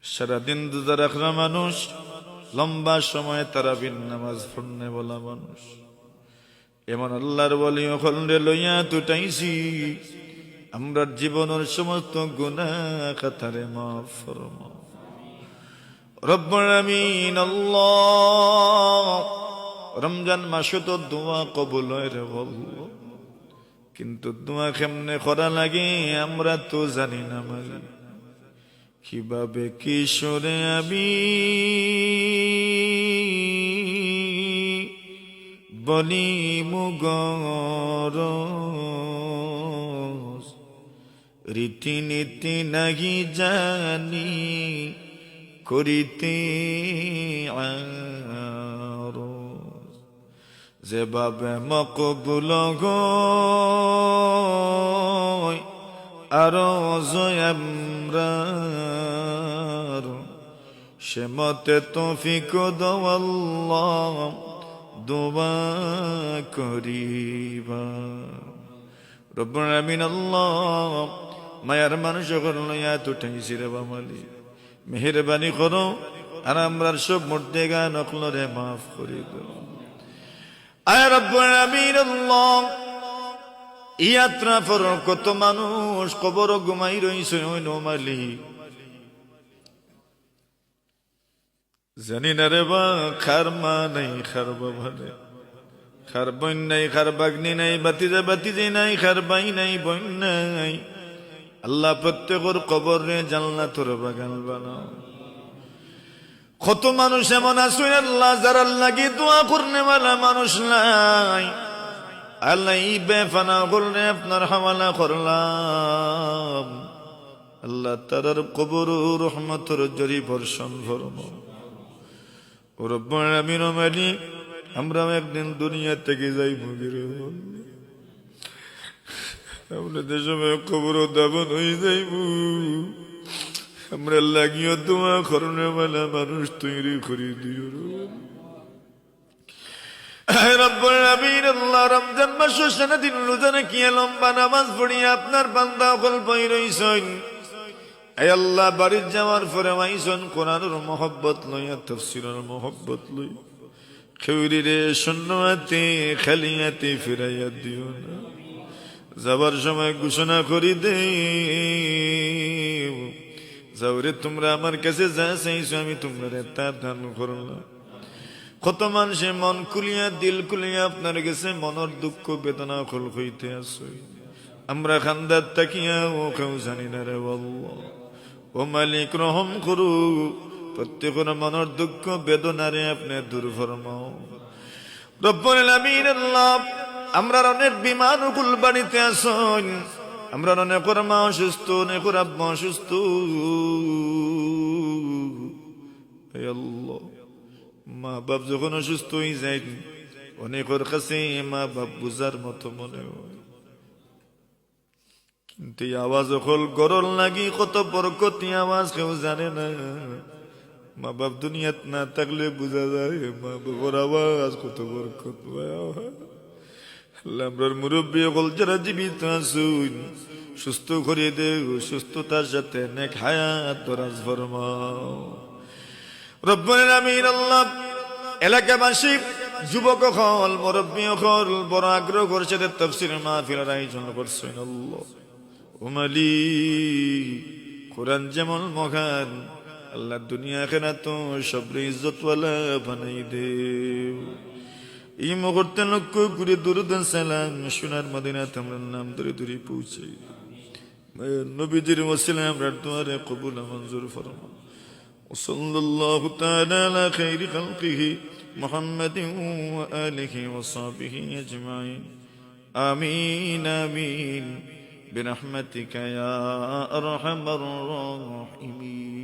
সারাদিন রোজা রাখা মানুষ, লম্বা সময় তারাবির নামাজ পড়নে বলা মানুষ, এমন আল্লাহর ওলি হলরে লইয়া তুটাইছি আমরা জীবনের সমস্ত গুনাহ খাতারে মাফ ফরমাও রব্বুল আমিন। আল্লাহ, রমজান মাসে তো দোয়া কবুল হয় রে বলল, কিন্তু দোয়া কেমনে করা লাগে আমরা তো জানি না মালিক। কিভাবে কিশোরে আমি বলি মুগর রীতিনীতি নাহি জানি করিতে আরজ, যেভাবে মকবুল হয় আরজ আমরার, সে মতে তৌফিক দাও আল্লাহ দোয়া করিবা। রব্বুল আমিন। আল্লাহ, মায়ার মানুষ লইয়া তুঠাইছি রে বামালি, মেহেরবানি করো আর আমরার সব মর্দে গান অকলরে মাফ করি দাও। আয় রব্বুল আমিন। আল্লাহ, ইয়াত্রা পর কত মানুষ কবর ঘুমাই রইছে ওই নোমালি, জানি না রে বা খার মা নাই, খার বাবা নাই, খার বোন নাই, খার বাগনি নাই, বাতিজা বাতিজি নাই, খার বাই নাই, বোন নাই। আল্লাহ প্রত্যেকের কবর রে জান্নাতের বাগান বানাও। কত মানুষ এমন আছে আল্লাহ যারা লাগি দোয়া করনে वाला মানুষ নাই, আল্লাহ এই বেফানা করলে আপনার হাওয়ালা করলাম। আল্লাহ তার কবর রহমতের জরি বর্ষণ ফরমাও রব্বুল আমিন। মালিক, আমরা একদিন দুনিয়া থেকে যাইব, আমরা দেশে কবর দাবন হয়ে যাইব, আমরা লাগিও দোয়া করনে वाला মানুষ তৈরি করে দিও রব্বুল আমিন। আল্লাহ, রমজান মাসে সারাদিন রোজা রাখিয়া লম্বা নামাজ পড়িয়া আপনার বান্দা হল বই রইছেন। এই আল্লাহ, বাড়ির যাওয়ার পরে আইসন কোরআনের মহব্বত লইয়া, তাফসীরের মহব্বত লই, খেউরি রে শূন্যতে খালিয়াতে ফিরাইয়া দিও না। যাবার সময় ঘোষণা করি দে, যাওরে তোমরা আমার কাছে যা চাইছো আমি তোমরা তা দান করলাম। কত মানুষে মন খুলিয়া দিল খুলিয়া আপনার কাছে মনের দুঃখ বেদনা খোল হইতে আসো, আমরা খান্দার তাকিয়া ও কেউ জানি না রে আল্লাহ। ও মালিক, রহম করু, প্রত্যেকের মনের দুঃখ বেদনারে আপনি দূর ফরমাও রব্বুল আমিন। আল্লাহ, আমরা অনেক বিমান কুল বাড়িতে আসুন, আমরা অনেকের মা অসুস্থ, অনেকের আব্বা অসুস্থ। আল্লাহ, মা বাপ যখন অসুস্থ হয়ে যায় অনেকের কাছে মা বাপ বুঝার মতো মনে হয়, কিন্তু আওয়াজ হল গরল লাগি কত বরকতি আওয়াজ কেউ জানে না। মা বাপ দুনিয়াত না থাকলে বোঝা যায় মা বাবার আওয়াজ কত বরকত। আমরার মুরব্বী হল যারা জীবিত আসুন, সুস্থ করে দেও, সুস্থতার সাথে নেক হায়াত দরাজ ফরমাও রব্বুল আমিন। আল্লাহ, এলাকাবাসী যুবক হল মুরব্বী হল বড় আগ্রহ করছে তাফসীর মাহফিলের আয়োজন করছেন। আল্লাহ, ও মালিক, কোরআন যেমন মহান, আল্লাহ দুনিয়া আখিরাত সব ইজ্জতওয়ালা বানাই দেও। এই মুহূর্তে লক্ষ্য করে দুরূদ সালাম সোনার মদিনাতে আমরা নাম ধরে ধরে পৌঁছে নবীজির ওসিলায় আমরা দুয়ারে কবুল মঞ্জুর ফরমাও। সাল্লাল্লাহু তাআলা আলা খাইরি খালকিহি মুহাম্মাদিন ওয়া আলিহি ওয়া সাহবিহি আজমাইন। আমিন আমিন বিরহমাতিকা ইয়া আরহামার রাহিমিন।